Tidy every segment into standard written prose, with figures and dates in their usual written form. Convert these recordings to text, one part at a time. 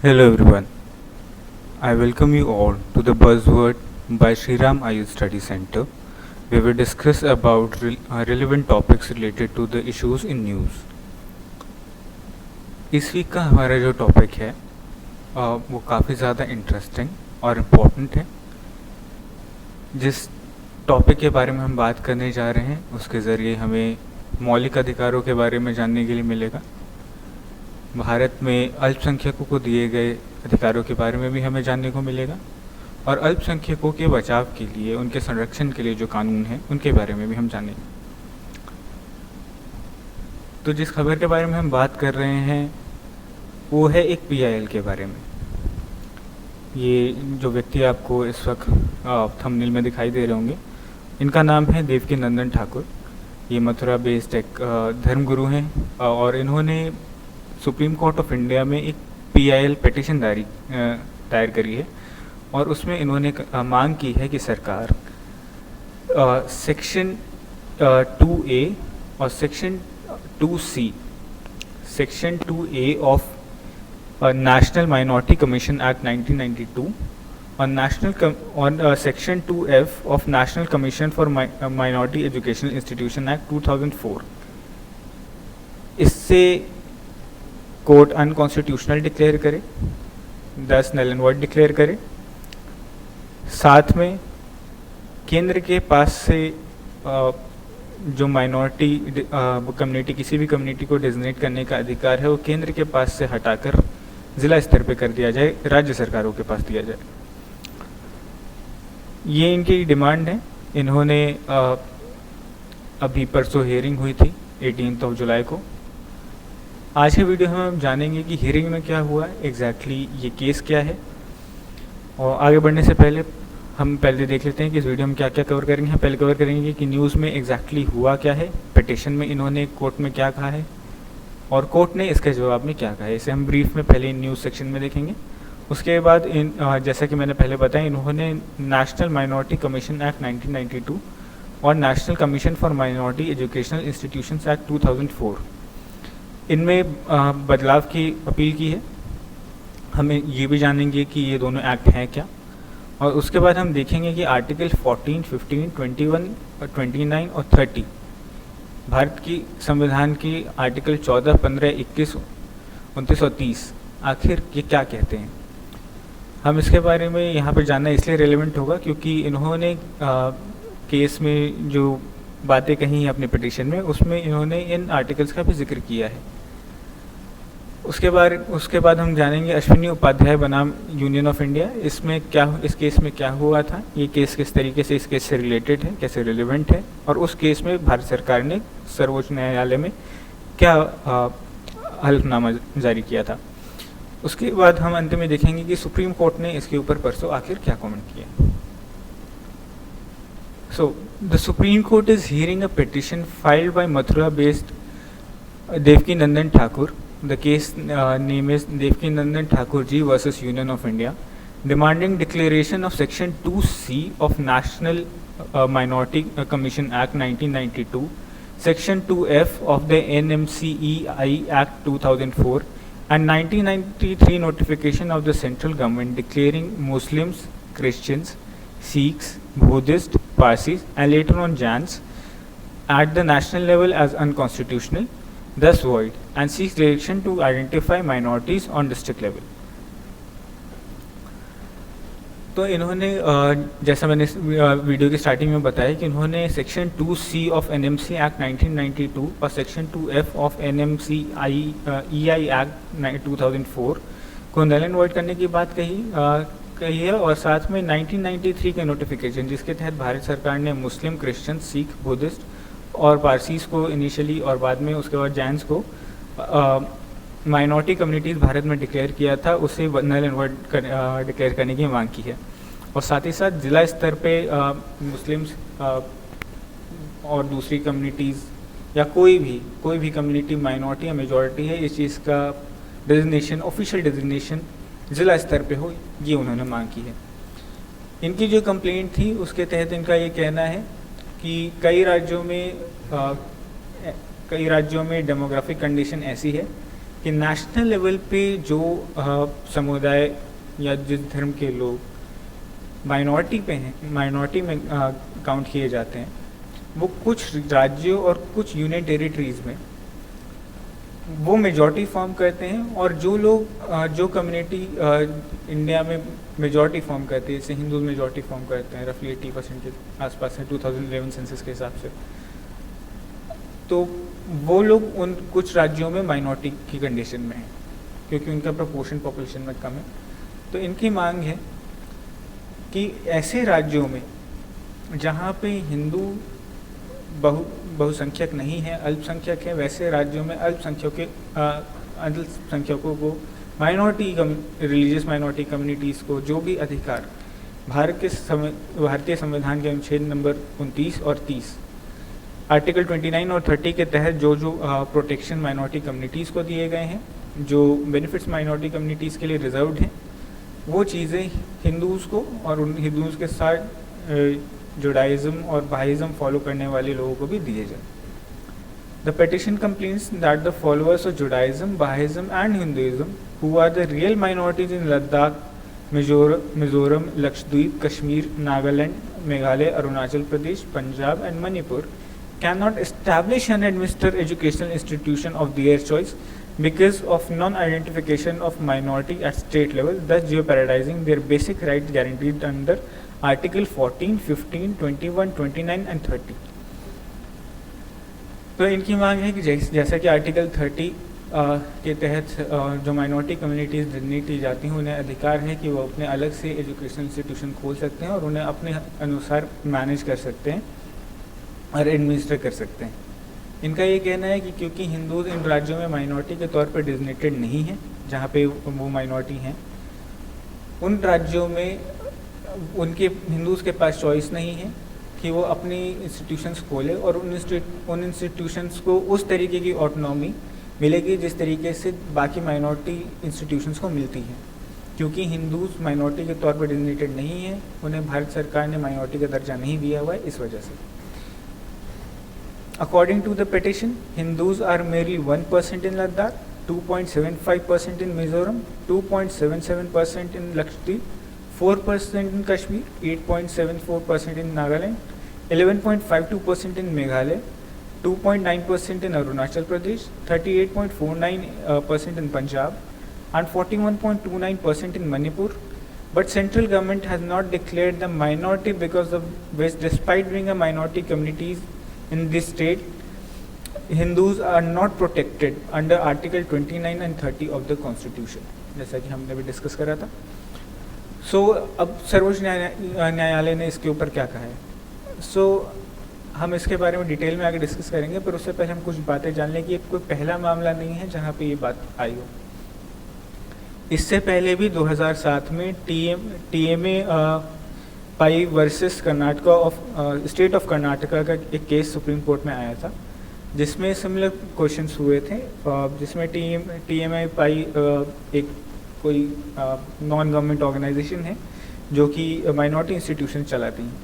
Hello everyone. I welcome you all to the Buzzword by Shriram Ayush Study Center, where we discuss about relevant topics related to the issues in news. इस week का हमारा जो topic है वो काफ़ी ज़्यादा interesting और important है. जिस टॉपिक के बारे में हम बात करने जा रहे हैं उसके ज़रिए हमें मौलिक अधिकारों के बारे में जानने के लिए मिलेगा. भारत में अल्पसंख्यकों को दिए गए अधिकारों के बारे में भी हमें जानने को मिलेगा और अल्पसंख्यकों के बचाव के लिए, उनके संरक्षण के लिए जो कानून हैं उनके बारे में भी हम जानेंगे. तो जिस खबर के बारे में हम बात कर रहे हैं वो है एक PIL के बारे में. ये जो व्यक्ति आपको इस वक्त थंबनेल में दिखाई दे रहे होंगे, इनका नाम है देवकीनंदन ठाकुर. ये मथुरा बेस्ड एक धर्मगुरु हैं और इन्होंने सुप्रीम कोर्ट ऑफ इंडिया में एक PIL पिटीशन दायर करी है और उसमें इन्होंने मांग की है कि सरकार सेक्शन 2A और section 2C, section 2A of national minority commission act 1992 और section 2F of national commission for minority educational institution act 2004, इससे कोर्ट अनकॉन्स्टिट्यूशनल डिक्लेयर करे, 10 नल एंड वॉइड डिक्लेयर करे. साथ में केंद्र के पास से जो माइनॉरिटी कम्युनिटी, किसी भी कम्युनिटी को डिजिग्नेट करने का अधिकार है वो केंद्र के पास से हटाकर ज़िला स्तर पे कर दिया जाए, राज्य सरकारों के पास दिया जाए. ये इनकी डिमांड है. इन्होंने अभी परसों हियरिंग हुई थी 18 जुलाई को. आज के वीडियो में हम जानेंगे कि हियरिंग में क्या हुआ है, एग्जैक्टली ये केस क्या है. और आगे बढ़ने से पहले हम पहले देख लेते हैं कि इस वीडियो में क्या क्या कवर करेंगे. हम पहले कवर करेंगे कि न्यूज़ में एग्जैक्टली हुआ क्या है, पिटीशन में इन्होंने कोर्ट में क्या कहा है और कोर्ट ने इसके जवाब में क्या कहा है. इसे हम ब्रीफ में पहले न्यूज़ सेक्शन में देखेंगे. उसके बाद जैसा कि मैंने पहले बताया, इन्होंने नेशनल माइनॉरिटी कमीशन एक्ट 1992 और national commission for minority educational institutions act 2004 इनमें बदलाव की अपील की है. हमें ये भी जानेंगे कि ये दोनों एक्ट हैं क्या, और उसके बाद हम देखेंगे कि आर्टिकल 14, 15, 21, 29 और 30 भारत की संविधान की आर्टिकल 14, 15, 21, 29 और 30 आखिर ये क्या कहते हैं. हम इसके बारे में यहाँ पर जानना इसलिए रेलेवेंट होगा क्योंकि इन्होंने केस में जो बातें कही हैं अपने पिटीशन में, उसमें इन्होंने इन आर्टिकल्स का भी जिक्र किया है. उसके बाद हम जानेंगे अश्विनी उपाध्याय बनाम यूनियन ऑफ इंडिया. इस केस में क्या हुआ था, ये केस किस तरीके से इस केस से रिलेटेड है, कैसे रिलेवेंट है, और उस केस में भारत सरकार ने सर्वोच्च न्यायालय में क्या हल्फनामा जारी किया था. उसके बाद हम अंत में देखेंगे कि सुप्रीम कोर्ट ने इसके ऊपर परसों आखिर क्या कमेंट किया. So, the Supreme Court is hearing a petition filed by Mathura-based Devkinandan Thakur. The case name is Devkinandan Thakur Ji versus Union of India, demanding declaration of Section 2C of National Minority Commission Act 1992, Section 2F of the NMCEI Act 2004, and 1993 notification of the central government declaring Muslims, Christians, Sikhs, Buddhists, Parsis, and later on Jains at the national level as unconstitutional, thus void, and seeks direction to identify minorities on district level. तो इन्होंने जैसा मैंने video की starting में बताया कि इन्होंने section 2C of NMC act 1992 और section 2F of NMCEI act 2004 को नल एंड वॉइड करने की बात कही है, और साथ में 1993 के नोटिफिकेशन जिसके तहत भारत सरकार ने मुस्लिम, क्रिश्चियन, सिख, बुद्धिस्ट और पारसीस को इनिशियली और बाद में उसके बाद जैन्स को माइनॉरिटी कम्युनिटीज़ भारत में डिक्लेयर किया था, उसे नल एंड वॉइड डिक्लेयर करने की मांग की है. और साथ ही साथ ज़िला स्तर पे मुस्लिम्स और दूसरी कम्युनिटीज़ या कोई भी कम्युनिटी माइनॉरिटी या मेजॉरिटी है, इस चीज़ का डिजिग्नेशन, ऑफिशियल डिजिग्नेशन ज़िला स्तर पे हो, ये उन्होंने मांग की है. इनकी जो कंप्लेंट थी उसके तहत इनका ये कहना है कि कई राज्यों में डेमोग्राफिक कंडीशन ऐसी है कि नेशनल लेवल पे जो समुदाय या जिस धर्म के लोग माइनॉरिटी पे हैं, माइनॉरिटी में काउंट किए जाते हैं, वो कुछ राज्यों और कुछ यूनियन टेरिटरीज़ में वो मेजॉरिटी फॉर्म करते हैं, और जो लोग जो कम्युनिटी इंडिया में मेजॉरिटी फॉर्म करती है, जैसे हिंदू मेजॉरिटी फॉर्म करते हैं, रफली 80% के आसपास है 2011 सेंसस के हिसाब से, तो वो लोग उन कुछ राज्यों में माइनॉरिटी की कंडीशन में हैं क्योंकि उनका प्रोपोर्शन पॉपुलेशन में कम है। तो इनकी मांग है कि ऐसे राज्यों में जहाँ पे हिंदू बहुसंख्यक नहीं है, अल्पसंख्यक है, वैसे राज्यों में अल्पसंख्यकों को माइनॉरिटी रिलीजियस माइनॉरिटी कम्युनिटीज़ को जो भी अधिकार भारतीय संविधान के अनुच्छेद नंबर 29 और 30 आर्टिकल 29 और 30 के तहत जो प्रोटेक्शन माइनॉरिटी कम्युनिटीज़ को दिए गए हैं, जो बेनिफिट्स माइनॉरिटी कम्युनिटीज़ के लिए रिजर्व्ड हैं, वो चीज़ें हिंदूज़ को और उन हिंदूज़ के साथ जुडाइज़म और बहाइज़म फॉलो करने वाले लोगों को भी दिए जाए। The petition complains that the followers of Judaism, Bahaism and Hinduism who are the real minorities in Ladakh, Mizoram, Lakshadweep, Kashmir, Nagaland, Meghalaya, Arunachal Pradesh, Punjab and Manipur cannot establish and administer educational institution of their choice because of non-identification of minority at state level, thus jeopardizing their basic rights guaranteed under Article 14, 15, 21, 29 and 30. तो इनकी मांग है कि जैसा कि article 30 के तहत जो माइनॉरिटी कम्युनिटीज़ डिग्निटी जाती हैं, उन्हें अधिकार है कि वो अपने अलग से एजुकेशनल इंस्टीट्यूशन खोल सकते हैं और उन्हें अपने अनुसार मैनेज कर सकते हैं और एडमिनिस्टर कर सकते हैं। इनका ये कहना है कि क्योंकि हिंदू इन राज्यों में माइनॉरिटी के तौर पर डिजिग्नेटेड नहीं है, जहाँ पे वो माइनॉरिटी हैं, उन राज्यों में उनके हिंदूज़ के पास चॉइस नहीं है कि वो अपनी इंस्टीट्यूशंस खोले और उन इंस्टीट्यूशंस को उस तरीके की ऑटोनॉमी मिलेगी जिस तरीके से बाकी माइनॉरिटी इंस्टीट्यूशंस को मिलती है। क्योंकि हिंदूज़ माइनॉरिटी के तौर पर डिजिग्नेटेड नहीं है, उन्हें भारत सरकार ने माइनॉरिटी का दर्जा नहीं दिया हुआ है, इस वजह से। According to the petition, Hindus are merely 1% in Ladakh, 2.75% in Mizoram, 2.77% in Lakshadweep, 4% in Kashmir, 8.74% in Nagaland, 11.52% in Meghalaya, 2.9% in Arunachal Pradesh, 38.49% in Punjab, and 41.29% in Manipur. But central government has not declared them minority because of which, despite being a minority communities in this state, Hindus are not protected under Article 29 and 30 of the Constitution, जैसा कि हमने भी discuss करा था। अब सर्वोच्च न्यायालय ने इसके ऊपर क्या कहा है? हम इसके बारे में डिटेल में आगे डिस्कस करेंगे, पर उससे पहले हम कुछ बातें जान लें कि कोई पहला मामला नहीं है जहाँ पे ये बात आई हो। इससे पहले भी 2007 में TMA pi versus Karnataka state of Karnataka का एक केस सुप्रीम कोर्ट में आया था, जिसमें सिमिलर क्वेश्चंस हुए थे, जिसमें TMA पाई एक कोई नॉन गवर्नमेंट ऑर्गेनाइजेशन है जो कि माइनॉरिटी इंस्टीट्यूशन चलाती हैं।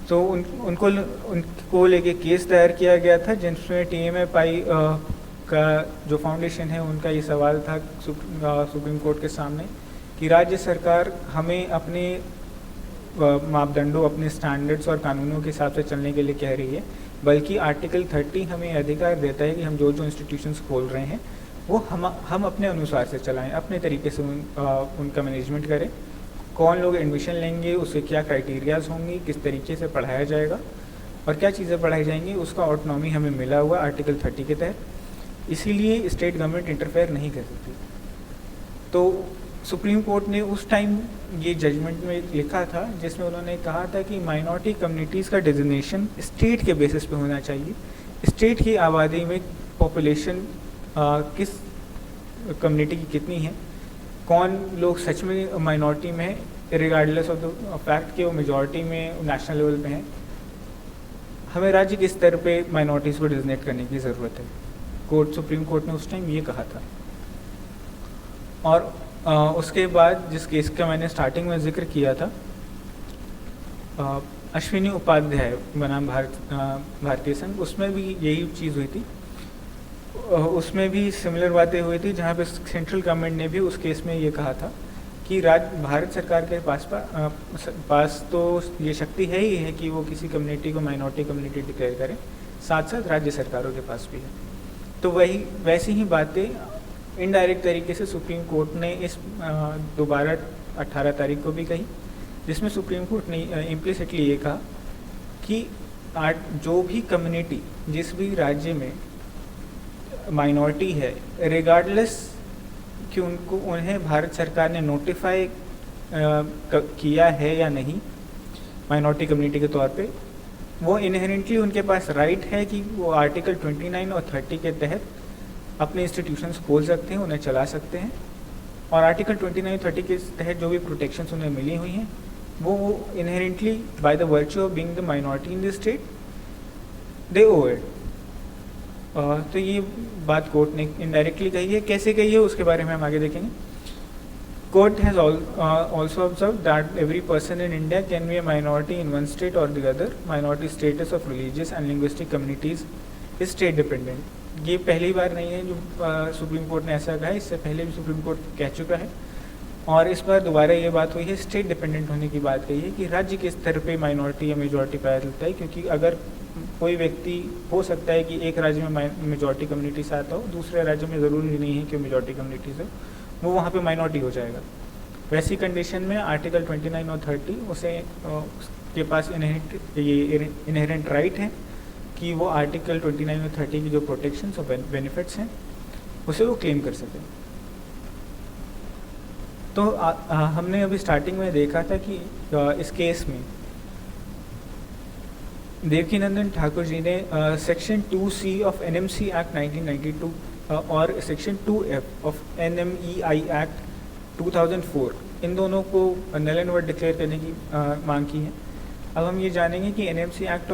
तो उनको लेके केस दायर किया गया था, जिसमें TMA पाई का जो फाउंडेशन है उनका ये सवाल था सुप्रीम कोर्ट के सामने कि राज्य सरकार हमें अपने मापदंडों, अपने स्टैंडर्ड्स और कानूनों के हिसाब से चलने के लिए कह रही है, बल्कि आर्टिकल 30 हमें अधिकार देता है कि हम जो इंस्टीट्यूशंस खोल रहे हैं वो हम अपने अनुसार से चलाएं, अपने तरीके से उनका मैनेजमेंट करें। कौन लोग एडमिशन लेंगे, उसके क्या क्राइटेरियाज होंगी, किस तरीके से पढ़ाया जाएगा और क्या चीज़ें पढ़ाई जाएंगी, उसका ऑटोनॉमी हमें मिला हुआ आर्टिकल 30 के तहत। इसीलिए स्टेट गवर्नमेंट इंटरफेयर नहीं कर सकती। तो सुप्रीम कोर्ट ने उस टाइम ये जजमेंट में लिखा था, जिसमें उन्होंने कहा था कि माइनॉरिटी कम्युनिटीज़ का डिजिग्नेशन स्टेट के बेसिस पे होना चाहिए। स्टेट की आबादी में पॉपुलेशन किस कम्युनिटी की कितनी है, कौन लोग सच में माइनॉरिटी में है, रिगार्डलेस ऑफ द फैक्ट कि वो मेजॉरिटी में नेशनल लेवल पे हैं, हमें राज्य के स्तर पे माइनॉरिटीज़ को डिजिग्नेट करने की ज़रूरत है। सुप्रीम कोर्ट ने उस टाइम ये कहा था। और उसके बाद जिस केस का मैंने स्टार्टिंग में जिक्र किया था, अश्विनी उपाध्याय बनाम भारतीय संघ, उसमें भी यही चीज़ हुई थी। उसमें भी सिमिलर बातें हुई थी, जहाँ पे सेंट्रल गवर्नमेंट ने भी उस केस में ये कहा था कि भारत सरकार के पास तो ये शक्ति है ही है कि वो किसी कम्युनिटी को माइनॉरिटी कम्युनिटी डिक्लेयर करें, साथ साथ राज्य सरकारों के पास भी है। तो वैसी ही बातें इनडायरेक्ट तरीके से सुप्रीम कोर्ट ने इस दोबारा 18 तारीख को भी कही, जिसमें सुप्रीम कोर्ट ने इम्प्लिसिटली ये कहा कि जो भी कम्युनिटी जिस भी राज्य में माइनॉरिटी है, रिगार्डलेस कि उन्हें भारत सरकार ने नोटिफाई किया है या नहीं माइनॉरिटी कम्युनिटी के तौर पे, वो इनहेरेंटली उनके पास राइट है कि वो आर्टिकल 29 और 30 के तहत अपने इंस्टीट्यूशंस खोल सकते हैं, उन्हें चला सकते हैं। और आर्टिकल 29 और 30 के तहत जो भी प्रोटेक्शंस उन्हें मिली हुई हैं वो inherently by the virtue of being the minority in the state they owe it. तो ये बात कोर्ट ने इनडायरेक्टली कही है। कैसे कही है उसके बारे में हम आगे देखेंगे। Court has also observed that every person in India can be a minority in one state or the other. Minority status of religious and linguistic communities is state dependent. ये पहली बार नहीं है जो सुप्रीम कोर्ट ने ऐसा कहा है, इससे पहले भी सुप्रीम कोर्ट कह चुका है और इस बार दोबारा ये बात हुई है। स्टेट डिपेंडेंट होने की बात कही है कि राज्य के स्तर पे माइनॉरिटी या मेजॉरिटी पाया जाता है, क्योंकि अगर कोई व्यक्ति हो सकता है कि एक राज्य में मेजॉरिटी कम्युनिटी से आता हो, दूसरे राज्य में ज़रूरी नहीं है कि मेजॉरिटी कम्युनिटी से, वो वहाँ पे माइनॉरिटी हो जाएगा। वैसी कंडीशन में आर्टिकल 29 और 30 उसके पास इनहेरेंट राइट है कि वो आर्टिकल 29 और 30 की जो प्रोटेक्शंस और बेनिफिट्स हैं उसे वो क्लेम कर सकें। तो हमने अभी स्टार्टिंग में देखा था कि इस केस में देवकीनंदन ठाकुर जी ने section 2C of NMC act 1992 और section 2F of NMEI act 2004 इन दोनों को नल एंड वॉइड डिक्लेयर करने की मांग की है। अब हम ये जानेंगे कि NMC एक्ट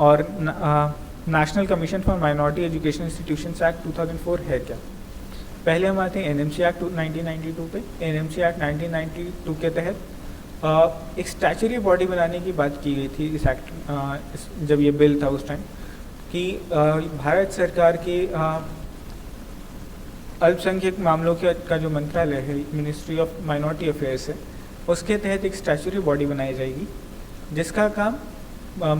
और national commission for minority education institutions act 2004 है क्या। पहले हम आते हैं NMC एक्ट 1992 पे। NMC एक्ट 1992 के तहत एक स्टैचुरी बॉडी बनाने की बात की गई थी इस एक्ट जब ये बिल था उस टाइम, कि भारत सरकार के अल्पसंख्यक मामलों का जो मंत्रालय है, मिनिस्ट्री ऑफ माइनॉरिटी अफेयर्स है, उसके तहत एक स्टैचुरी बॉडी बनाई जाएगी जिसका काम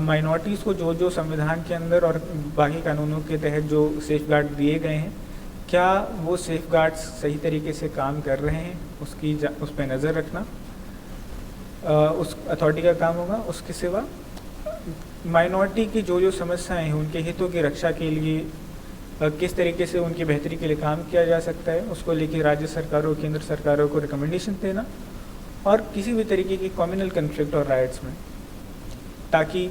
माइनॉरिटीज़ को जो संविधान के अंदर और बाकी कानूनों के तहत जो सेफ गार्ड दिए गए हैं, क्या वो सेफ गार्ड्स सही तरीके से काम कर रहे हैं उस पर नज़र रखना उस अथॉरिटी का काम होगा। उसके सिवा माइनॉरिटी की जो समस्याएं हैं, उनके हितों की रक्षा के लिए किस तरीके से उनकी बेहतरी के लिए काम किया जा सकता है, उसको लेकर राज्य सरकारों केंद्र सरकारों को रिकमेंडेशन देना, और किसी भी तरीके की कम्युनल कन्फ्लिक्ट और राइट्स में, ताकि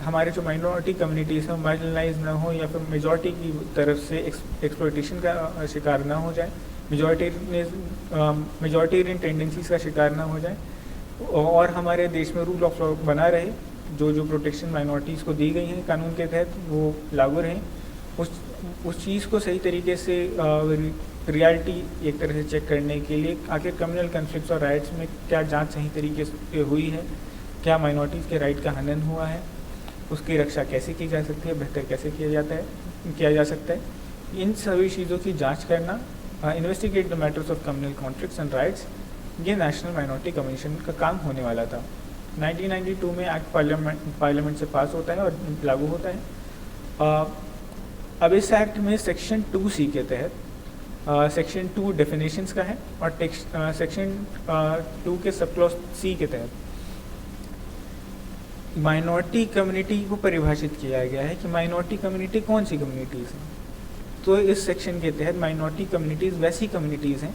हमारे जो माइनॉरिटी कम्युनिटीज़ हैं मार्जिनलाइज ना हो या फिर मेजॉरिटी की तरफ से एक्सप्लॉइटेशन का शिकार ना हो जाए, मेजॉरिटेरियन टेंडेंसीज का शिकार ना हो जाए, और हमारे देश में रूल ऑफ लॉ बना रहे। जो प्रोटेक्शन माइनॉरिटीज़ को दी गई हैं कानून के तहत वो लागू रहें। उस चीज़ को सही तरीके से रियलिटी एक तरह से चेक करने के लिए आखिर कम्युनल कन्फ्लिक्ट्स और राइट्स में क्या जांच सही तरीके से हुई है, क्या माइनॉरिटीज़ के राइट का हनन हुआ है, उसकी रक्षा कैसे की जा सकती है, बेहतर कैसे किया जा सकता है, इन सभी चीज़ों की जाँच करना, investigate the matters of communal conflicts and rights, ये नेशनल माइनॉरिटी कमीशन का काम होने वाला था। 1992 में एक्ट पार्लियामेंट से पास होता है और लागू होता है। अब इस एक्ट में सेक्शन 2C के तहत सेक्शन 2 डेफिनेशंस का है और सेक्शन 2 के सब क्लॉज C के तहत माइनॉरिटी कम्युनिटी को परिभाषित किया गया है कि माइनॉरिटी कम्युनिटी कौन सी कम्युनिटीज़ हैं। तो इस सेक्शन के तहत माइनॉरिटी कम्युनिटीज़ वैसी कम्युनिटीज़ हैं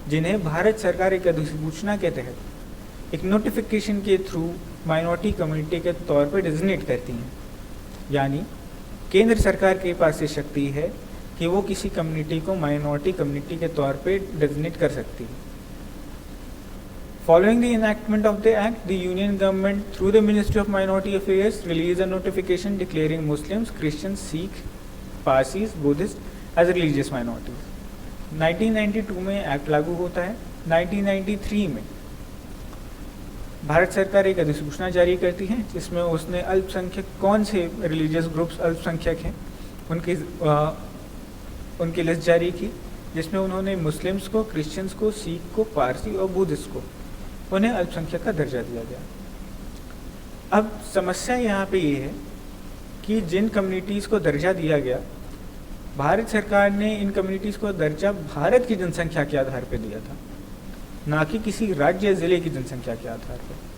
जिन्हें भारत सरकार एक अधिसूचना के तहत एक नोटिफिकेशन के थ्रू माइनॉरिटी कम्युनिटी के तौर पर डिजिग्नेट करती हैं। यानी केंद्र सरकार के पास ये शक्ति है कि वो किसी कम्युनिटी को माइनॉरिटी कम्युनिटी के तौर पे डिजिग्नेट कर सकती है। Following the enactment of the act, the Union government through the Ministry of Minority Affairs released a notification declaring Muslims, Christians, Sikh, Parsis, Buddhists as religious minorities. 1992 में act लागू होता है। 1993 में भारत सरकार एक अधिसूचना जारी करती है जिसमें उसने अल्पसंख्यक कौन से रिलीजियस ग्रुप्स अल्पसंख्यक हैं उनकी लिस्ट जारी की, जिसमें उन्होंने मुस्लिम्स को, क्रिश्चियंस को, सिख को, पारसी और बुद्धिस्ट को उन्हें अल्पसंख्यक का दर्जा दिया गया। अब समस्या यहाँ पे ये है कि जिन कम्युनिटीज़ को दर्जा दिया गया, भारत सरकार ने इन कम्युनिटीज़ को दर्जा भारत की जनसंख्या के आधार पर दिया था, ना कि किसी राज्य या ज़िले की जनसंख्या के आधार पर।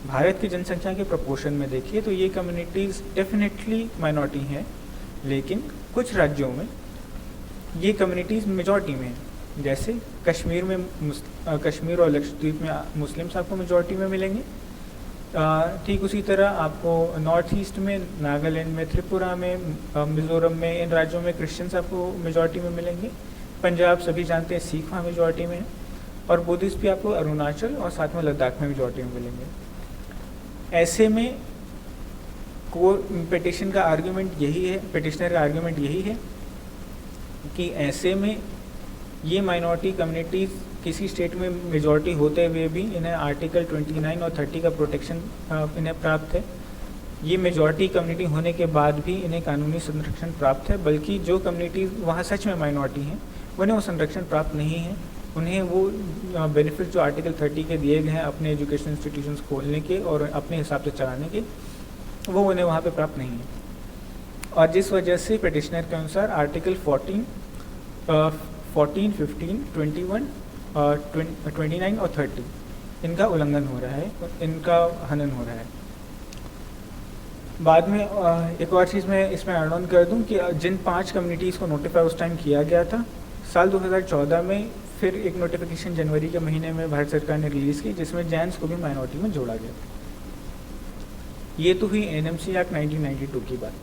भारत की जनसंख्या के प्रपोर्शन में देखिए तो ये कम्युनिटीज़ डेफिनेटली माइनॉरिटी हैं, लेकिन कुछ राज्यों में ये कम्युनिटीज़ मेजॉरिटी में हैं। जैसे कश्मीर में कश्मीर और लक्षद्वीप में मुस्लिम्स आपको मेजॉरिटी में मिलेंगे। ठीक उसी तरह आपको नॉर्थ ईस्ट में, नागालैंड में, त्रिपुरा में, मिज़ोरम में, इन राज्यों में क्रिश्चियंस आपको मेजॉरिटी में मिलेंगे। पंजाब सभी जानते हैं सिख वहाँ मेजॉरिटी में है, और बुद्धिस्ट भी आपको अरुणाचल और साथ में लद्दाख में मेजॉरिटी में मिलेंगे। ऐसे में पिटिशन का आर्ग्यूमेंट यही है, पिटिशनर का आर्ग्यूमेंट यही है कि ऐसे में ये माइनॉरिटी कम्युनिटीज़ किसी स्टेट में मेजॉरिटी होते हुए भी इन्हें आर्टिकल 29 और 30 का प्रोटेक्शन इन्हें प्राप्त है। ये मेजॉरिटी कम्युनिटी होने के बाद भी इन्हें कानूनी संरक्षण प्राप्त है, बल्कि जो कम्युनिटीज़ वहाँ सच में माइनॉरिटी हैं उन्हें वो संरक्षण प्राप्त नहीं है। उन्हें वो बेनिफिट जो आर्टिकल 30 के दिए गए हैं अपने एजुकेशन इंस्टीट्यूशंस खोलने के और अपने हिसाब से चलाने के, वो उन्हें वहाँ पे प्राप्त नहीं है। और जिस वजह से पिटिशनर के अनुसार आर्टिकल 14, 15, 21, 29 और 30 इनका उल्लंघन हो रहा है, इनका हनन हो रहा है। बाद में एक और चीज़ मैं इसमें ऐड ऑन कर दूं कि जिन 5 कम्युनिटीज़ को नोटिफाई उस टाइम किया गया था, साल 2014 में फिर एक नोटिफिकेशन जनवरी के महीने में भारत सरकार ने रिलीज़ की, जिसमें जैन्स को भी माइनॉरिटी में जोड़ा गया। ये तो हुई एनएमसी एक्ट 1992 की बात।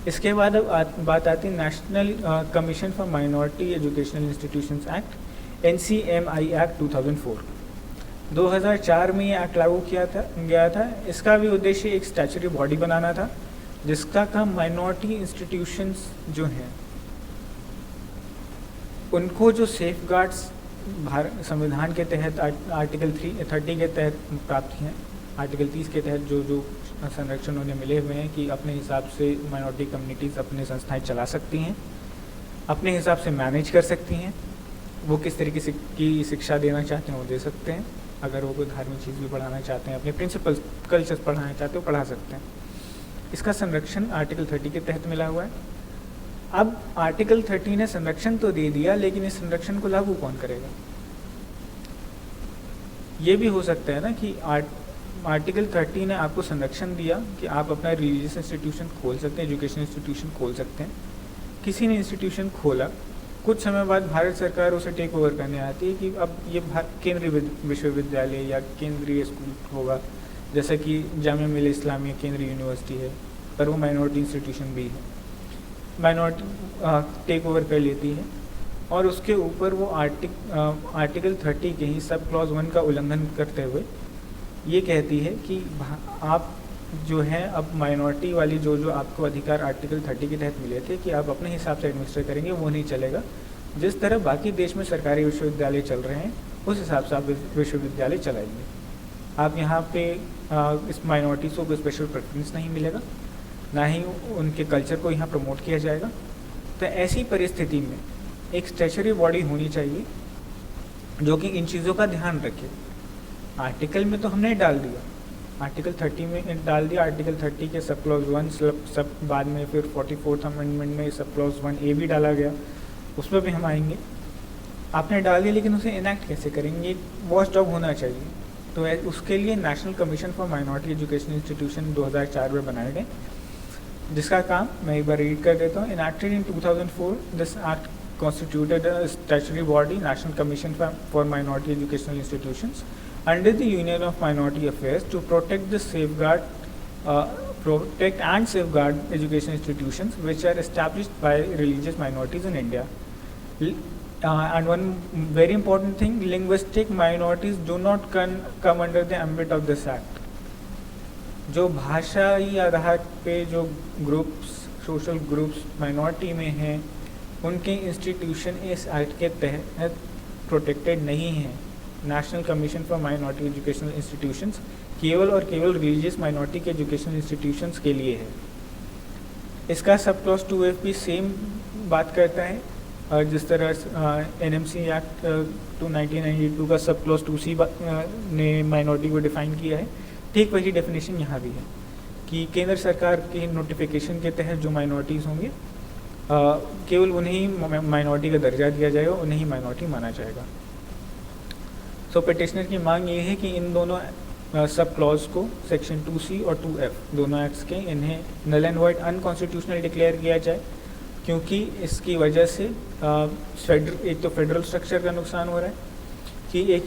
इसके बाद अब बात आती है national commission for minority educational institutions act, NCMI act 2004। 2004 में ये एक्ट लागू गया था। इसका भी उद्देश्य एक स्टैच्यूटरी बॉडी बनाना था, जिसका काम माइनॉरिटी इंस्टीट्यूशंस जो हैं उनको जो सेफ गार्ड्स संविधान के तहत आर्टिकल 30 के तहत प्राप्त हैं, आर्टिकल 30 के तहत जो संरक्षण उन्हें मिले हुए हैं कि अपने हिसाब से माइनॉरिटी कम्युनिटीज़ अपने संस्थाएं चला सकती हैं, अपने हिसाब से मैनेज कर सकती हैं, वो किस तरीके से की शिक्षा देना चाहते हैं वो दे सकते हैं, अगर वो कोई धार्मिक चीज़ भी पढ़ाना चाहते हैं, अपने प्रिंसिपल्स कल्चर्स पढ़ाना चाहते हो पढ़ा सकते हैं। इसका संरक्षण आर्टिकल 30 के तहत मिला हुआ है। अब आर्टिकल 30 ने संरक्षण तो दे दिया, लेकिन इस संरक्षण को लागू कौन करेगा? ये भी हो सकता है ना कि आर्टिकल 30 ने आपको संरक्षण दिया कि आप अपना रिलीजियस इंस्टीट्यूशन खोल सकते हैं, एजुकेशन इंस्टीट्यूशन खोल सकते हैं। किसी ने इंस्टीट्यूशन खोला, कुछ समय बाद भारत सरकार उसे टेक ओवर करने आती है कि अब ये केंद्रीय विश्वविद्यालय या केंद्रीय स्कूल होगा, जैसे कि जामिया मिल्लिया इस्लामिया केंद्रीय यूनिवर्सिटी है, पर वो माइनॉरिटी इंस्टीट्यूशन भी है। माइनॉरिटी टेक ओवर कर लेती है और उसके ऊपर वो आर्टिकल 30 के ही सब क्लॉज 1 का उल्लंघन करते हुए ये कहती है कि आप जो है अब माइनॉरिटी वाली जो आपको अधिकार आर्टिकल 30 के तहत मिले थे कि आप अपने हिसाब से एडमिनिस्ट्रेट करेंगे, वो नहीं चलेगा। जिस तरह बाकी देश में सरकारी विश्वविद्यालय चल रहे हैं उस हिसाब से आप विश्वविद्यालय चलाएंगे। आप यहाँ पे इस माइनॉरिटीज़ को कोई स्पेशल प्रेफरेंस नहीं मिलेगा, ना ही उनके कल्चर को यहाँ प्रमोट किया जाएगा। तो ऐसी परिस्थिति में एक स्टैच्यूटरी बॉडी होनी चाहिए जो कि इन चीज़ों का ध्यान रखे। आर्टिकल में तो हमने डाल दिया, आर्टिकल 30 में डाल दिया, आर्टिकल 30 के सब क्लॉज 1 सब बाद में फिर 44th अमेंडमेंट में सब क्लॉज 1A भी डाला गया, उस पर भी हम आएंगे। आपने डाल दिया, लेकिन उसे इनैक्ट कैसे करेंगे? वॉच डॉग होना चाहिए। तो उसके लिए national commission for minority education institution 2004 में बनाए गए, जिसका काम मैं एक बार रीड कर देता हूँ। Enacted in 2004, this act constituted a statutory body, National Commission for Minority Educational Institutions, under the Union of Minority Affairs to protect and safeguard education institutions which are established by religious minorities in India. And one very important thing, linguistic minorities do not come under the ambit of this act. जो भाषाई आधार पे जो groups, social groups minority में हैं, उनके institution इस act के तहत प्रोटेक्टेड नहीं हैं। National commission for minority educational institutions केवल और केवल रिलीजियस माइनॉरिटी के एजुकेशनल इंस्टीट्यूशंस के लिए है। इसका सब क्लॉज 2F भी सेम बात करता है जिस तरह NMC एक्ट टू 1992 का सब क्लॉज 2C ने माइनॉरिटी को डिफाइन किया है, ठीक वही डेफिनेशन यहाँ भी है कि केंद्र सरकार के नोटिफिकेशन के तहत जो माइनॉरिटीज़ होंगे केवल उन्हें ही माइनॉरिटी का दर्जा दिया जाएगा, उन्हें ही माइनॉरिटी माना जाएगा। सो पिटिशनर की मांग ये है कि इन दोनों सब क्लॉज को सेक्शन 2C और 2F दोनों एक्ट्स के इन्हें null and void unconstitutional declare किया जाए, क्योंकि इसकी वजह से एक तो फेडरल स्ट्रक्चर का नुकसान हो रहा है कि एक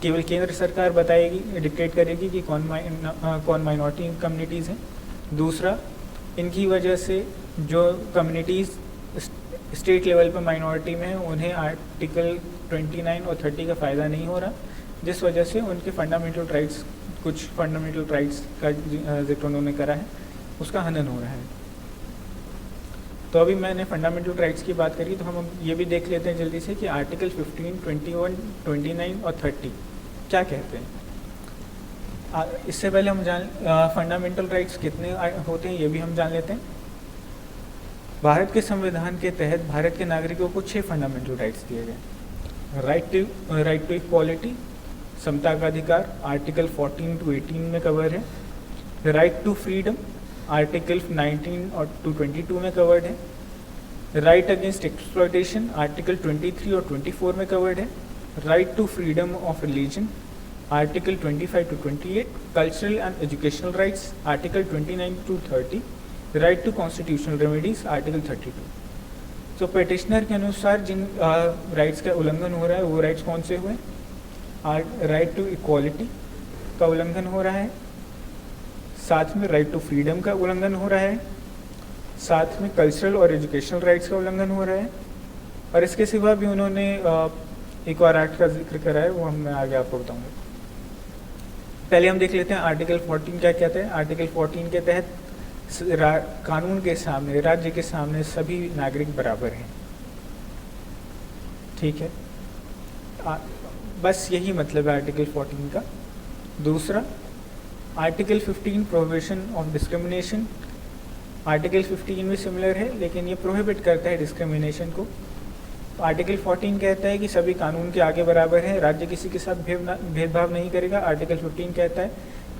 केवल केंद्र सरकार बताएगी, डिक्टेट करेगी कि कौन माइनॉरिटी कम्युनिटीज़ हैं। दूसरा, इनकी वजह से जो कम्युनिटीज़ स्टेट लेवल पर माइनॉरिटी में हैं उन्हें आर्टिकल 29 और 30 का फ़ायदा नहीं हो रहा, जिस वजह से उनके फंडामेंटल राइट्स, कुछ फंडामेंटल राइट्स का जिक्र उन्होंने करा है, उसका हनन हो रहा है। तो अभी मैंने फंडामेंटल राइट्स की बात करी, तो हम ये भी देख लेते हैं जल्दी से कि आर्टिकल 15, 21, 29 और 30 क्या कहते हैं। इससे पहले हम फंडामेंटल राइट्स कितने होते हैं ये भी हम जान लेते हैं। भारत के संविधान के तहत भारत के नागरिकों को 6 फंडामेंटल राइट्स दिए गए। राइट टू इक्वालिटी, समता का अधिकार, आर्टिकल 14 to 18 में कवर है। राइट टू फ्रीडम, आर्टिकल 19 और 22 में कवर्ड है। राइट अगेंस्ट एक्सप्लॉयटेशन, आर्टिकल 23 और 24 में कवर्ड है। Right to freedom of religion, article 25 to 28। Cultural and educational rights, article 29 to 30। Right to constitutional remedies, article 32। तो petitioner के अनुसार जिन राइट्स का उल्लंघन हो रहा है वो राइट्स कौन से हुए? राइट टू इक्वालिटी का उल्लंघन हो रहा है, साथ में राइट टू फ्रीडम का उल्लंघन हो रहा है, साथ में कल्चरल और एजुकेशनल राइट्स का उल्लंघन हो रहा है, और इसके सिवा भी उन्होंने एक और एक्ट का जिक्र करा है, वो मैं आगे आपको बताऊंगा। पहले हम देख लेते हैं आर्टिकल 14 क्या कहते हैं। आर्टिकल 14 के तहत कानून के सामने, राज्य के सामने सभी नागरिक बराबर हैं। ठीक है, बस यही मतलब है आर्टिकल 14 का। दूसरा, article 15 prohibition of discrimination, article 15 भी सिमिलर है लेकिन ये प्रोहिबिट करता है डिस्क्रिमिनेशन को। आर्टिकल 14 कहता है कि सभी कानून के आगे बराबर हैं, राज्य किसी के साथ भेदभाव नहीं करेगा। आर्टिकल 15 कहता है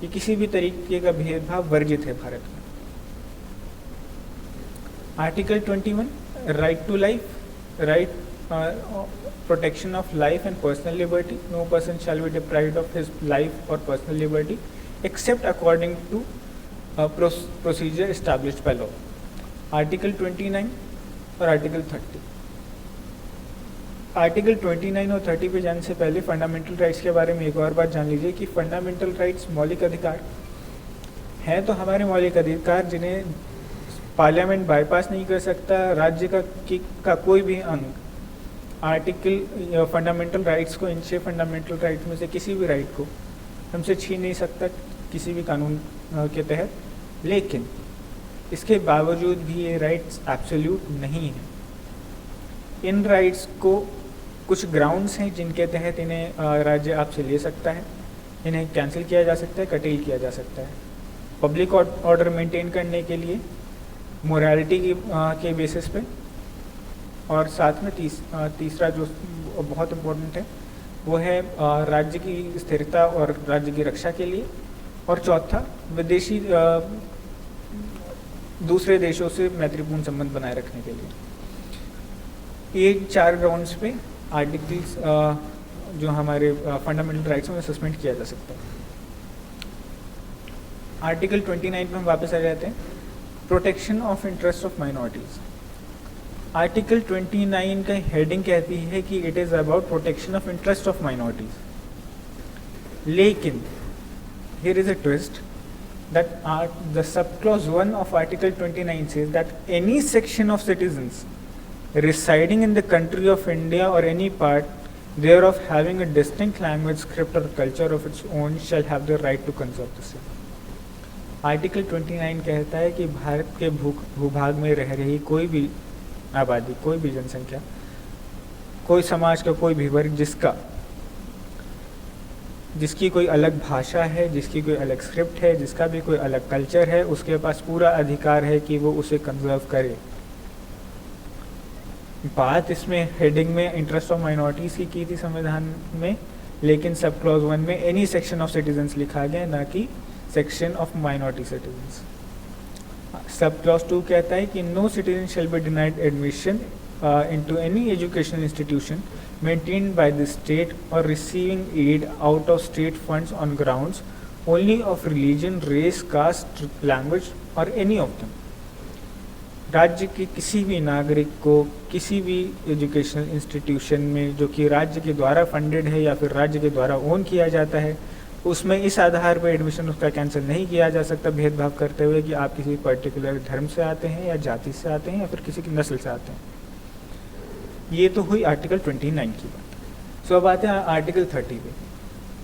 कि किसी भी तरीके का भेदभाव वर्जित है भारत में। Article 21, right to life, right protection of life and personal liberty, no person shall be deprived of his life और personal liberty except according to procedure established by law। Article 29 और आर्टिकल 30। आर्टिकल 29 और 30 पे जाने से पहले fundamental rights के बारे में एक और बात जान लीजिए कि फंडामेंटल राइट्स मौलिक अधिकार हैं, तो हमारे मौलिक अधिकार जिन्हें पार्लियामेंट बाईपास नहीं कर सकता, राज्य का कोई भी अंग आर्टिकल फंडामेंटल राइट्स को, इन 6 फंडामेंटल राइट्स में से किसी भी राइट को हमसे छीन नहीं सकता किसी भी कानून के तहत। लेकिन इसके बावजूद भी ये राइट्स एब्सोल्यूट नहीं हैं। इन राइट्स को कुछ ग्राउंड्स हैं जिनके तहत इन्हें राज्य आपसे ले सकता है, इन्हें कैंसिल किया जा सकता है, कटेल किया जा सकता है। पब्लिक ऑर्डर मेंटेन करने के लिए, मोरालिटी के बेसिस पे, और साथ में तीसरा जो बहुत इम्पोर्टेंट है वो है राज्य की स्थिरता और राज्य की रक्षा के लिए, और चौथा विदेशी दूसरे देशों से मैत्रीपूर्ण संबंध बनाए रखने के लिए। ये 4 ग्राउंड्स पे आर्टिकल्स जो हमारे फंडामेंटल राइट्स हैं उन्हें सस्पेंड किया जा सकता है। आर्टिकल 29 पे हम वापस आ जाते हैं, protection of interest of minorities. Article 29 का हेडिंग कहती है कि it is about protection of interest of minorities, लेकिन here is a twist that the subclause 1 of Article 29 says that any section of citizens residing in the country of India or any part thereof having a distinct language, script or culture of its own shall have the right to conserve the same। Article 29 कहता है कि भारत के भूभाग में रह रही कोई भी आबादी, कोई भी जनसंख्या, कोई समाज का कोई भी वर्ग जिसका जिसकी कोई अलग भाषा है, जिसकी कोई अलग स्क्रिप्ट है, जिसका भी कोई अलग कल्चर है, उसके पास पूरा अधिकार है कि वो उसे कंजर्व करे। बात इसमें हेडिंग में इंटरेस्ट ऑफ माइनॉरिटीज़ की थी संविधान में, लेकिन सब क्लॉज 1 में एनी सेक्शन ऑफ सिटीजन्स लिखा गया, ना कि section of minority citizens. Sub clause 2 कहता है कि no citizen shall be denied admission into any educational institution maintained by the state or receiving aid out of state funds on grounds only of religion, race, caste, language or any of them। राज्य के किसी भी नागरिक को किसी भी educational institution में जो कि राज्य के द्वारा फंडेड है या फिर राज्य के द्वारा ओन किया जाता है, उसमें इस आधार पर एडमिशन उसका कैंसिल नहीं किया जा सकता भेदभाव करते हुए कि आप किसी पर्टिकुलर धर्म से आते हैं या जाति से आते हैं या फिर किसी की नस्ल से आते हैं। ये तो हुई आर्टिकल 29 की बात। सो अब आते हैं आर्टिकल 30 पे।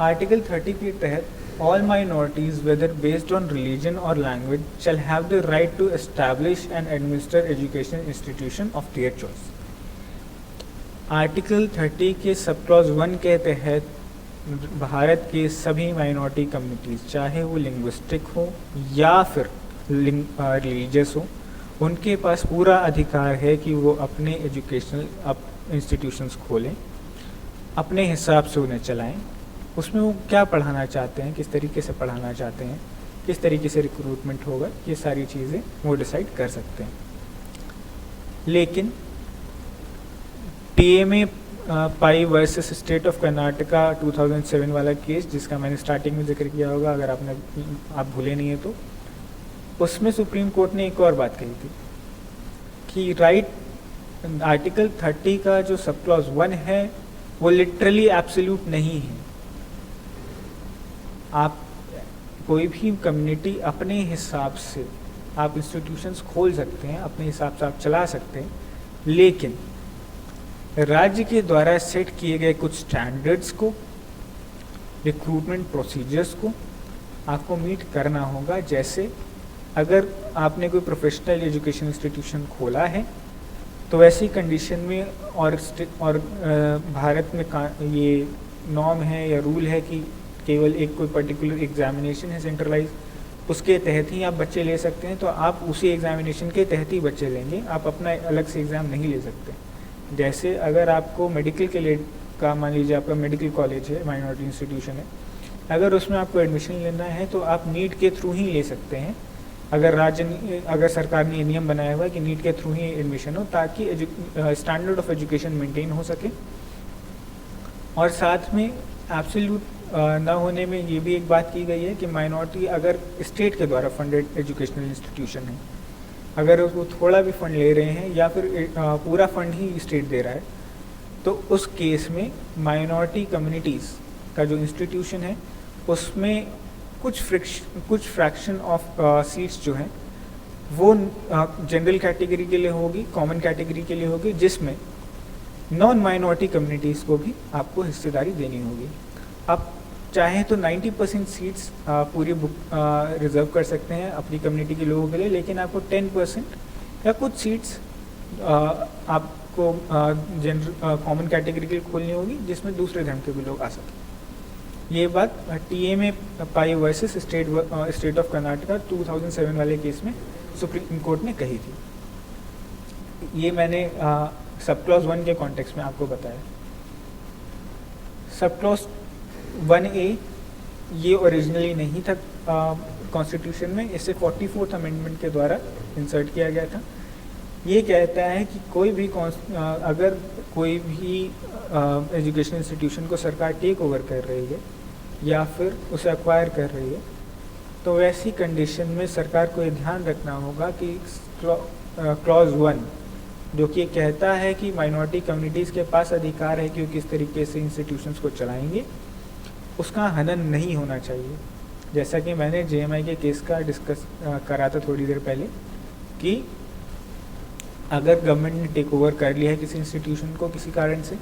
आर्टिकल 30 के तहत all minorities whether based on religion और language shall have the right to establish and administer educational institution of their choice. Article 30 के सब क्लॉज 1 के तहत भारत के सभी माइनॉरिटी कम्युनिटीज़, चाहे वो लिंग्विस्टिक हो या फिर रिलीजियस हो, उनके पास पूरा अधिकार है कि वो अपने एजुकेशनल इंस्टीट्यूशंस खोलें, अपने हिसाब से उन्हें चलाएं। उसमें वो क्या पढ़ाना चाहते हैं, किस तरीके से पढ़ाना चाहते हैं, किस तरीके से रिक्रूटमेंट होगा, ये सारी चीज़ें वो डिसाइड कर सकते हैं। लेकिन TMA pi versus state of Karnataka 2007 वाला केस, जिसका मैंने स्टार्टिंग में जिक्र किया होगा, अगर आप भूले नहीं है तो, उसमें सुप्रीम कोर्ट ने एक और बात कही थी कि आर्टिकल 30 का जो सब क्लॉज 1 है वो लिटरली एब्सोल्यूट नहीं है। आप कोई भी कम्युनिटी अपने हिसाब से आप इंस्टीट्यूशंस खोल सकते हैं, अपने हिसाब से आप चला सकते हैं, लेकिन राज्य के द्वारा सेट किए गए कुछ स्टैंडर्ड्स को, रिक्रूटमेंट प्रोसीजर्स को आपको मीट करना होगा। जैसे अगर आपने कोई प्रोफेशनल एजुकेशन इंस्टीट्यूशन खोला है तो वैसी कंडीशन में और भारत में ये नॉर्म है या रूल है कि केवल एक कोई पर्टिकुलर एग्जामिनेशन है सेंट्रलाइज, उसके तहत ही आप बच्चे ले सकते हैं, तो आप उसी एग्जामिनेशन के तहत ही बच्चे लेंगे, आप अपना अलग से एग्ज़ाम नहीं ले सकते। जैसे अगर आपको मेडिकल के लिए का, मान लीजिए आपका मेडिकल कॉलेज है, माइनॉरिटी इंस्टीट्यूशन है, अगर उसमें आपको एडमिशन लेना है तो आप नीट के थ्रू ही ले सकते हैं। अगर सरकार ने नियम बनाया हुआ है कि नीट के थ्रू ही एडमिशन हो, ताकि स्टैंडर्ड ऑफ एजुकेशन मेंटेन हो सके। और साथ में एब्सोल्यूट ना होने में ये भी एक बात की गई है कि माइनॉरिटी अगर स्टेट के द्वारा फंडेड एजुकेशनल इंस्टीट्यूशन है, अगर वो थोड़ा भी फंड ले रहे हैं या फिर पूरा फंड ही स्टेट दे रहा है, तो उस केस में माइनॉरिटी कम्युनिटीज़ का जो इंस्टीट्यूशन है उसमें कुछ फ्रैक्शन ऑफ सीट्स जो हैं वो जनरल कैटेगरी के लिए होगी, कॉमन कैटेगरी के लिए होगी, जिसमें नॉन माइनॉरिटी कम्युनिटीज़ को भी आपको हिस्सेदारी देनी होगी। आप चाहें तो 90% सीट्स पूरी बुक रिज़र्व कर सकते हैं अपनी कम्युनिटी के लोगों के लिए, लेकिन आपको 10% या कुछ सीट्स आपको जनरल कॉमन कैटेगरी के लिए खोलनी होगी, जिसमें दूसरे धर्म के भी लोग आ सकें। ये बात TMA pi versus state of Karnataka 2007 वाले केस में सुप्रीम कोर्ट ने कही थी। ये मैंने सब क्लॉज 1 के कॉन्टेक्स्ट में आपको बताया। सब क्लॉज 1A ये ओरिजिनली नहीं था कॉन्स्टिट्यूशन में, इसे 44th अमेंडमेंट के द्वारा इंसर्ट किया गया था। ये कहता है कि कोई भी अगर कोई भी एजुकेशन इंस्टीट्यूशन को सरकार टेक ओवर कर रही है या फिर उसे एक्वायर कर रही है, तो वैसी कंडीशन में सरकार को ये ध्यान रखना होगा कि क्लॉज 1 जो कि कहता है कि माइनॉरिटी कम्युनिटीज़ के पास अधिकार है कि वो किस तरीके से इंस्टीट्यूशंस को चलाएंगे, उसका हनन नहीं होना चाहिए। जैसा कि मैंने JMI के केस का डिस्कस करा था थोड़ी देर पहले कि अगर गवर्नमेंट ने टेक ओवर कर लिया है किसी इंस्टीट्यूशन को किसी कारण से,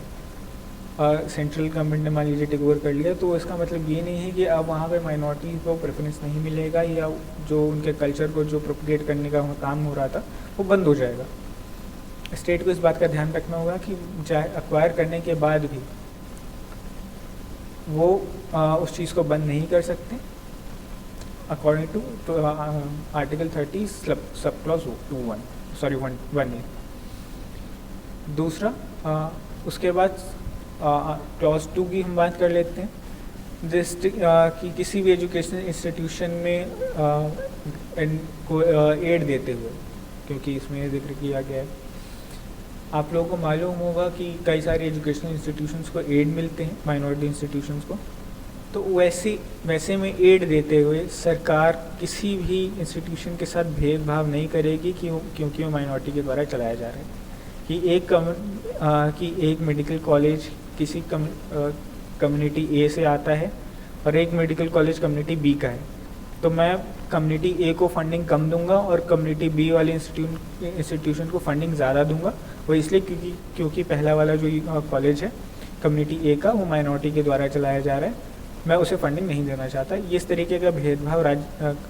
सेंट्रल गवर्नमेंट ने मान लीजिए टेक ओवर कर लिया, तो इसका मतलब ये नहीं है कि अब वहाँ पे माइनॉरिटी को प्रेफरेंस नहीं मिलेगा या जो उनके कल्चर को जो प्रोपगेट करने का काम हो रहा था वो बंद हो जाएगा। स्टेट को इस बात का ध्यान रखना होगा कि चाहे एक्वायर करने के बाद भी वो उस चीज़ को बंद नहीं कर सकते according to article 30 sub clause 1A। दूसरा उसके बाद क्लॉज 2 की हम बात कर लेते हैं, कि किसी भी एजुकेशनल इंस्टीट्यूशन में को एड देते हुए, क्योंकि इसमें जिक्र किया गया है, आप लोगों को मालूम होगा कि कई सारे एजुकेशनल इंस्टीट्यूशंस को एड मिलते हैं माइनॉरिटी इंस्टीट्यूशंस को, तो वैसे में एड देते हुए सरकार किसी भी इंस्टीट्यूशन के साथ भेदभाव नहीं करेगी क्योंकि वो माइनॉरिटी के द्वारा चलाया जा रहा है। कि एक मेडिकल कॉलेज किसी कम्युनिटी ए से आता है और एक मेडिकल कॉलेज कम्युनिटी बी का है, तो मैं कम्युनिटी ए को फंडिंग कम दूंगा और कम्युनिटी बी वाले इंस्टीट्यूशन को फंडिंग ज़्यादा दूंगा। वो इसलिए क्योंकि पहला वाला जो कॉलेज है कम्युनिटी ए का, वो माइनॉरिटी के द्वारा चलाया जा रहा है, मैं उसे फंडिंग नहीं देना चाहता। इस तरीके का भेदभाव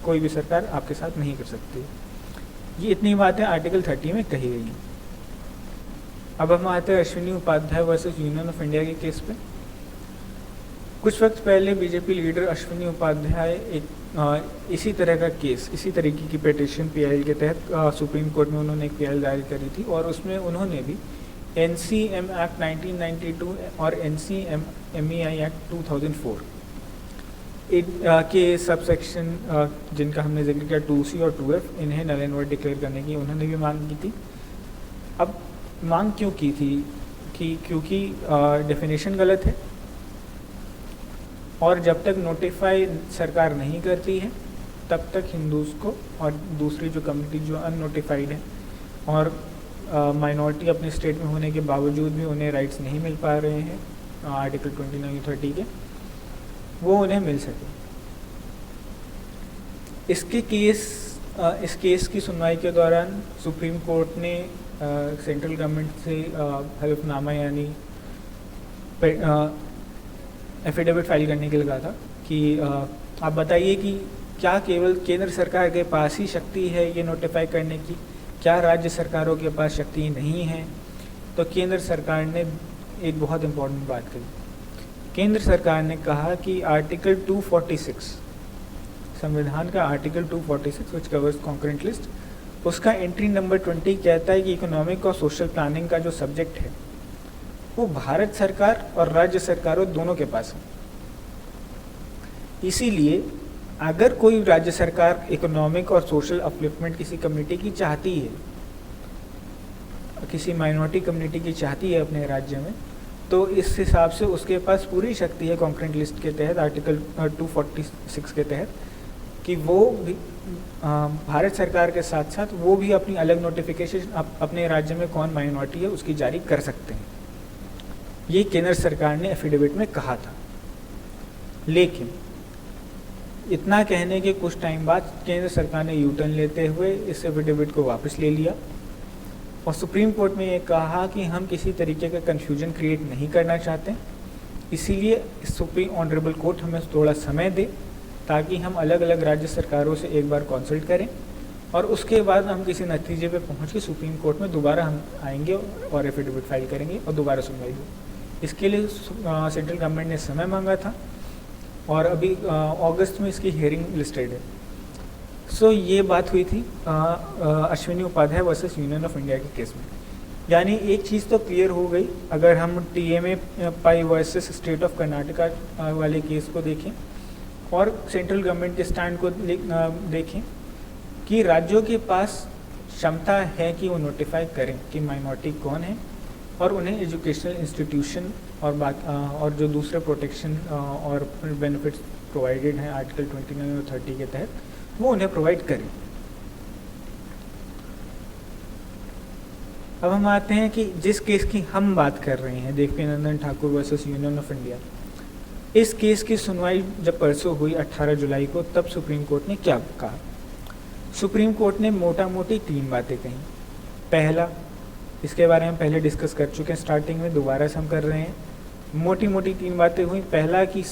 कोई भी सरकार आपके साथ नहीं कर सकती। ये इतनी बातें आर्टिकल 30 में कही गई हैं। अब हम आते हैं Ashwini Upadhyay versus union of India के केस पे। कुछ वक्त पहले बीजेपी लीडर अश्विनी उपाध्याय इसी तरह का केस, इसी तरीके की पिटीशन पीआईएल के तहत सुप्रीम कोर्ट में उन्होंने एक पीआईएल दायर करी थी, और उसमें उन्होंने भी NCM एक्ट 1992 और NCMEI एक्ट 2004 के सबसेक्शन जिनका हमने जिक्र किया 2C और 2F, इन्हें नल एंड वॉइड डिक्लेयर करने की उन्होंने भी मांग की थी। अब मांग क्यों की थी? क्योंकि डेफिनेशन गलत है, और जब तक नोटिफाई सरकार नहीं करती है तब तक हिंदूज़ को और दूसरी जो कम्युनिटी जो अननोटिफाइड है और माइनॉरिटी अपने स्टेट में होने के बावजूद भी उन्हें राइट्स नहीं मिल पा रहे हैं आर्टिकल 29-30 के, वो उन्हें मिल सके। इस केस की सुनवाई के दौरान सुप्रीम कोर्ट ने सेंट्रल गवर्नमेंट से हलफनामा यानी एफिडेविट फाइल करने के लिए कहा था कि आप बताइए कि क्या केवल केंद्र सरकार के पास ही शक्ति है ये नोटिफाई करने की, क्या राज्य सरकारों के पास शक्ति नहीं है? तो केंद्र सरकार ने एक बहुत इम्पोर्टेंट बात कही। केंद्र सरकार ने कहा कि आर्टिकल 246 संविधान का article 246 which covers concurrent list, उसका एंट्री नंबर 20 कहता है कि इकोनॉमिक और सोशल प्लानिंग का जो सब्जेक्ट है वो भारत सरकार और राज्य सरकारों दोनों के पास है। इसीलिए अगर कोई राज्य सरकार इकोनॉमिक और सोशल अपलिफ्टमेंट किसी कम्युनिटी की चाहती है, किसी माइनॉरिटी कम्युनिटी की चाहती है अपने राज्य में, तो इस हिसाब से उसके पास पूरी शक्ति है कॉन्करेंट लिस्ट के तहत आर्टिकल 246 के तहत कि वो भी भारत सरकार के साथ साथ वो भी अपनी अलग नोटिफिकेशन अपने राज्य में कौन माइनॉरिटी है उसकी जारी कर सकते हैं। ये केंद्र सरकार ने एफिडेविट में कहा था। लेकिन इतना कहने के कुछ टाइम बाद केंद्र सरकार ने यू टर्न लेते हुए इस एफिडेविट को वापस ले लिया और सुप्रीम कोर्ट में ये कहा कि हम किसी तरीके का कन्फ्यूजन क्रिएट नहीं करना चाहते, इसीलिए सुप्रीम ऑनरेबल कोर्ट हमें थोड़ा समय दे ताकि हम अलग अलग राज्य सरकारों से एक बार कंसल्ट करें और उसके बाद हम किसी नतीजे पे पहुंच के सुप्रीम कोर्ट में दोबारा हम आएंगे और एफिडेविट फाइल करेंगे और दोबारा सुनवाई होगी। इसके लिए सेंट्रल गवर्नमेंट ने समय मांगा था और अभी अगस्त में इसकी हियरिंग लिस्टेड है। सो ये बात हुई थी Ashwini Upadhyay versus union of India के केस में। यानी एक चीज़ तो क्लियर हो गई, अगर हम TMA pi versus state of Karnataka वाले केस को देखें और सेंट्रल गवर्नमेंट के स्टैंड को देखें कि राज्यों के पास क्षमता है कि वो नोटिफाई करें कि माइनॉरिटी कौन है और उन्हें एजुकेशनल इंस्टीट्यूशन और जो दूसरे प्रोटेक्शन और बेनिफिट्स प्रोवाइडेड हैं आर्टिकल 29 और 30 के तहत वो उन्हें प्रोवाइड करें। अब हम आते हैं कि जिस केस की हम बात कर रहे हैं Devki Nandan Thakur versus union of India, इस केस की सुनवाई जब परसों हुई 18 जुलाई को, तब सुप्रीम कोर्ट ने क्या कहा? सुप्रीम कोर्ट ने मोटा मोटी 3 बातें कही। पहला, इसके बारे में पहले डिस्कस कर चुके हैं स्टार्टिंग में, दोबारा से हम कर रहे हैं। मोटी मोटी 3 बातें हुई। पहला कि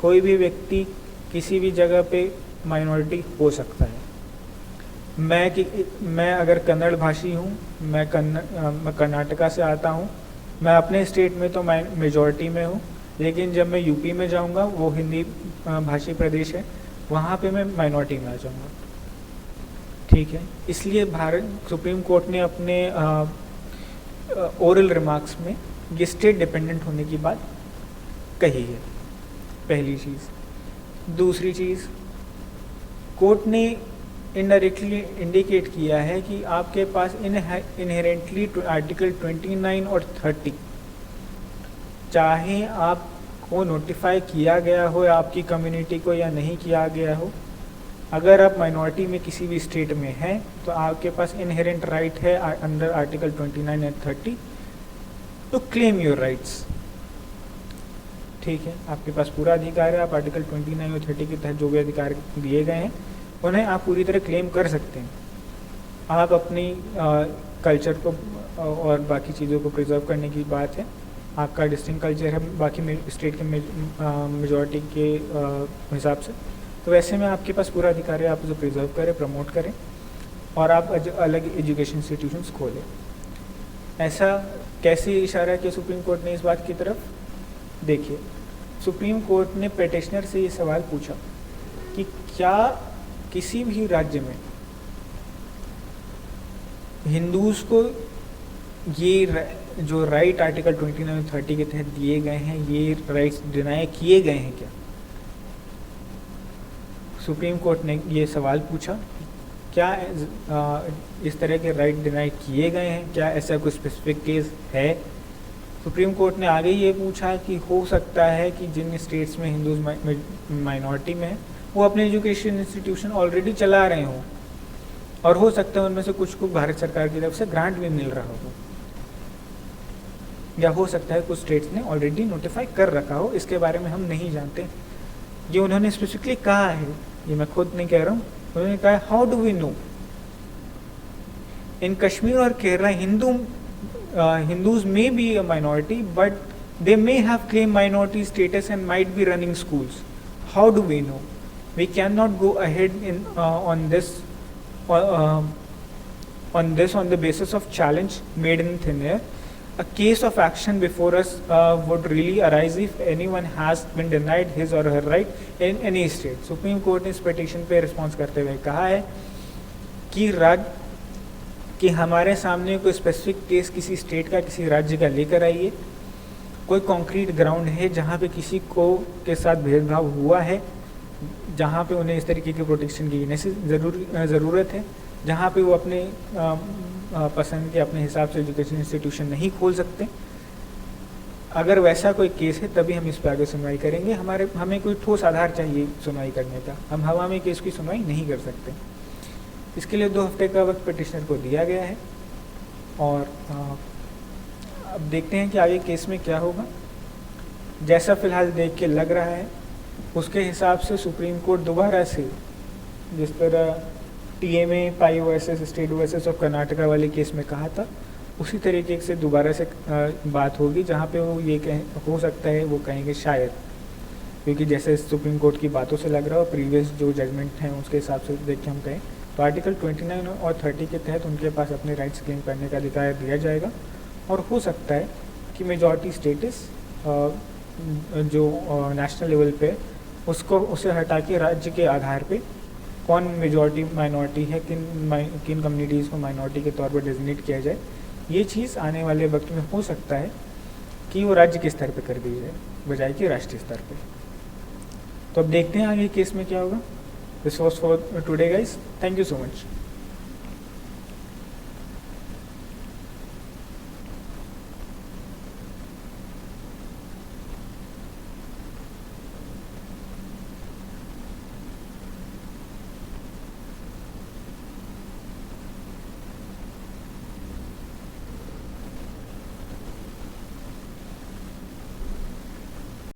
कोई भी व्यक्ति किसी भी जगह पे माइनॉरिटी हो सकता है। मैं अगर कन्नड़ भाषी हूँ, मैं कर्नाटका से आता हूँ, मैं अपने स्टेट में तो मैं मेजॉरिटी में हूँ, लेकिन जब मैं यूपी में जाऊंगा, वो हिंदी भाषी प्रदेश है, वहाँ पे मैं माइनॉरिटी में आ जाऊंगा। ठीक है, इसलिए भारत सुप्रीम कोर्ट ने अपने ओरल रिमार्क्स में ये स्टेट डिपेंडेंट होने की बात कही है, पहली चीज़। दूसरी चीज़, कोर्ट ने इनडायरेक्टली इंडिकेट किया है कि आपके पास इनहेरेंटली आर्टिकल 29 और 30, चाहे आपको नोटिफाई किया गया हो आपकी कम्युनिटी को या नहीं किया गया हो, अगर आप माइनॉरिटी में किसी भी स्टेट में हैं तो आपके पास इनहेरेंट राइट है under article 29 and 30 to claim your rights. ठीक है, आपके पास पूरा अधिकार है, आप आर्टिकल 29 और 30 के तहत जो भी अधिकार दिए गए हैं उन्हें आप पूरी तरह क्लेम कर सकते हैं। आप अपनी कल्चर को और बाकी चीज़ों को प्रिजर्व करने की बात है, आपका डिस्टिंक्ट कल्चर है बाकी स्टेट के मेजॉरिटी के हिसाब से, तो वैसे में आपके पास पूरा अधिकार है, आप उसे प्रिजर्व करें, प्रमोट करें और आप अलग एजुकेशन इंस्टीट्यूशंस खोलें। ऐसा कैसे इशारा किया सुप्रीम कोर्ट ने इस बात की तरफ? देखिए, सुप्रीम कोर्ट ने पिटिशनर से ये सवाल पूछा कि क्या किसी भी राज्य में हिंदूज़ को ये जो राइट आर्टिकल 29 और 30 के तहत दिए गए हैं, ये राइट्स डिनाई किए गए हैं क्या? सुप्रीम कोर्ट ने ये सवाल पूछा, क्या इस तरह के राइट डिनाई किए गए हैं, क्या ऐसा कोई स्पेसिफिक केस है? सुप्रीम कोर्ट ने आगे ये पूछा कि हो सकता है कि जिन स्टेट्स में हिंदूज माइनॉरिटी में है वो अपने एजुकेशन इंस्टीट्यूशन ऑलरेडी चला रहे हों, और हो सकता है उनमें से कुछ को भारत सरकार की तरफ से ग्रांट भी मिल रहा हो, या हो सकता है कुछ स्टेट्स ने ऑलरेडी नोटिफाई कर रखा हो, इसके बारे में हम नहीं जानते। ये उन्होंने स्पेसिफिकली कहा है, ये मैं खुद नहीं कह रहा हूँ, उन्होंने कहा how do we know in Kashmir और Kerala Hindus may be a minority, but they may have claimed minority status and might be running schools. How do we know? We cannot go ahead on the basis of challenge made in thin air. A case of action before us would really arise if anyone has been denied his or her right in any state. Supreme Court ने इस petition पे response करते हुए कहा है कि हमारे सामने कोई स्पेसिफिक केस किसी स्टेट का, किसी राज्य का लेकर आइए, कोई कॉन्क्रीट ग्राउंड है जहाँ पे किसी को के साथ भेदभाव हुआ है, जहाँ पे उन्हें इस तरीके की प्रोटेक्शन की ज़रूरत है, जहाँ पे वो अपने पसंद के अपने हिसाब से एजुकेशन इंस्टीट्यूशन नहीं खोल सकते। अगर वैसा कोई केस है तभी हम इस पर आगे सुनवाई करेंगे। हमें कोई ठोस आधार चाहिए सुनवाई करने का, हम हवा में केस की सुनवाई नहीं कर सकते। इसके लिए 2 हफ्ते का वक्त पिटिशनर को दिया गया है, और अब देखते हैं कि आगे केस में क्या होगा। जैसा फ़िलहाल देख के लग रहा है उसके हिसाब से सुप्रीम कोर्ट दोबारा से, जिस तरह TMA pi versus state versus of Karnataka वाले केस में कहा था, उसी तरीके से दोबारा से बात होगी, जहाँ पे वो ये हो सकता है वो कहेंगे शायद, क्योंकि जैसे सुप्रीम कोर्ट की बातों से लग रहा है और प्रीवियस जो जजमेंट हैं उसके हिसाब से देख के हम कहें तो आर्टिकल 29 और 30 के तहत उनके पास अपने राइट्स क्लेम करने का अधिकार दिया जाएगा, और हो सकता है कि मेजॉरिटी स्टेटस जो नेशनल लेवल पे उसे हटा के राज्य के आधार पे कौन मेजॉरिटी माइनॉरिटी है, किन कम्युनिटीज़ को माइनॉरिटी के तौर पर डेजिग्नेट किया जाए, ये चीज़ आने वाले वक्त में हो सकता है कि वो राज्य के स्तर पे कर दी जाए बजाय कि राष्ट्रीय स्तर पे। तो अब देखते हैं आगे केस में क्या होगा। This was for today guys. Thank you so much.